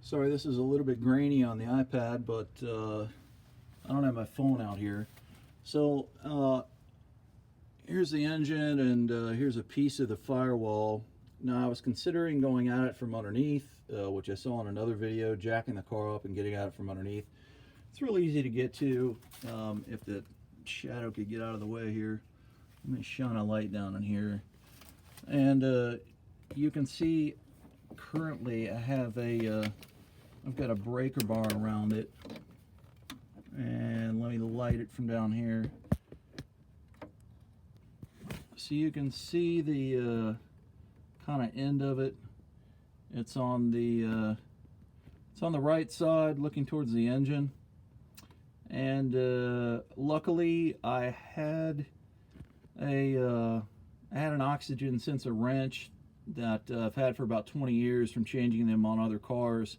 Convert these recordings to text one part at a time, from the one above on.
Sorry, this is a little bit grainy on the iPad, but I don't have my phone out here. So here's the engine, and here's a piece of the firewall. Now, I was considering going at it from underneath, which I saw in another video, jacking the car up and getting at it from underneath. It's really easy to get to if the shadow could get out of the way here. Let me shine a light down in here. And you can see currently I have I've got a breaker bar around it. And let me light it from down here. So you can see the kind of end of it. It's on the right side, looking towards the engine. And luckily, I had an oxygen sensor wrench that I've had for about 20 years from changing them on other cars.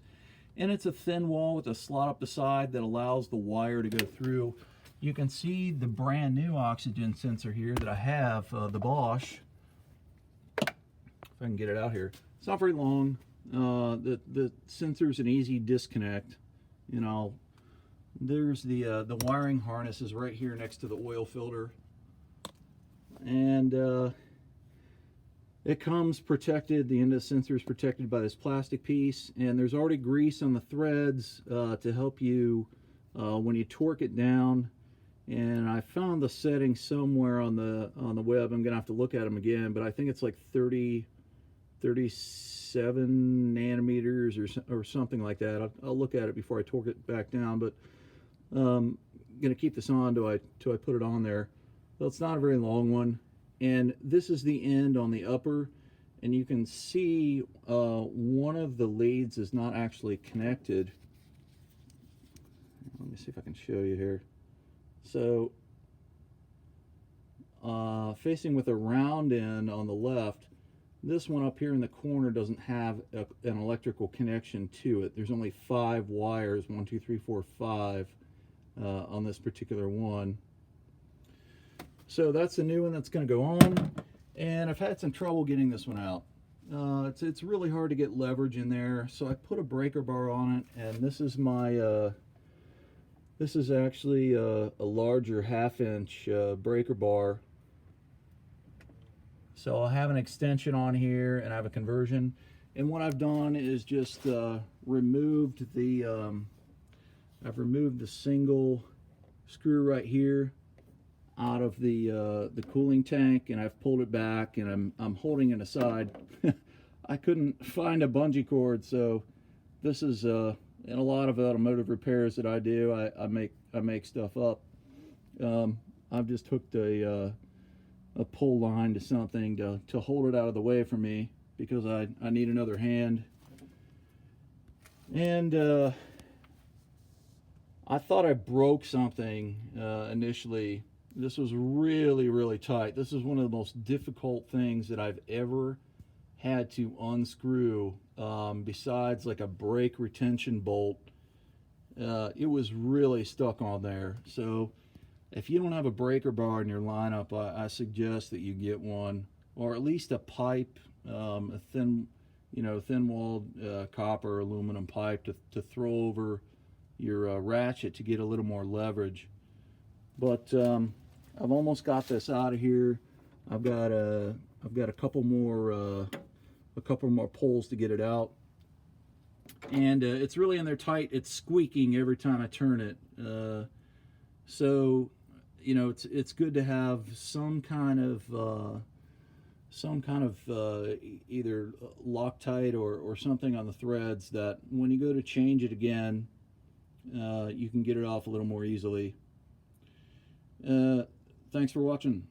And it's a thin wall with a slot up the side that allows the wire to go through. You can see the brand new oxygen sensor here that I have, the Bosch. If I can get it out here. It's not very long. The sensor's an easy disconnect. You know, there's the wiring harness is right here next to the oil filter. And it comes protected, the end of the sensor is protected by this plastic piece, and there's already grease on the threads to help you when you torque it down. And I found the setting somewhere on the web. I'm gonna have to look at them again, but I think it's like 37 nanometers or something like that. I'll look at it before I torque it back down, but I'm gonna keep this on till I put it on there. So it's not a very long one. And this is the end on the upper, and you can see one of the leads is not actually connected. Let me see if I can show you here. So facing with a round end on the left, this one up here in the corner doesn't have an electrical connection to it. There's only 5 wires, 1, 2, 3, 4, 5 on this particular one. So that's the new one that's going to go on, and I've had some trouble getting this one out. It's really hard to get leverage in there, so I put a breaker bar on it, and this is my this is actually a larger 1/2-inch breaker bar. So I have an extension on here, and I have a conversion, and what I've done is just removed the I've removed the single screw right here out of the cooling tank, and I've pulled it back, and I'm holding it aside. I couldn't find a bungee cord, so this is in a lot of automotive repairs that I do, I make stuff up. I've just hooked a pull line to something to hold it out of the way for me, because I need another hand. And I thought I broke something initially. This was really, really tight. This is one of the most difficult things that I've ever had to unscrew, besides like a brake retention bolt. It was really stuck on there. So if you don't have a breaker bar in your lineup, I suggest that you get one, or at least a pipe, a thin walled copper aluminum pipe to throw over your ratchet to get a little more leverage. But I've almost got this out of here. I've got a couple more pulls to get it out, and it's really in there tight. It's squeaking every time I turn it. So you know, it's good to have some kind of either Loctite or something on the threads that when you go to change it again, you can get it off a little more easily. Thanks for watching.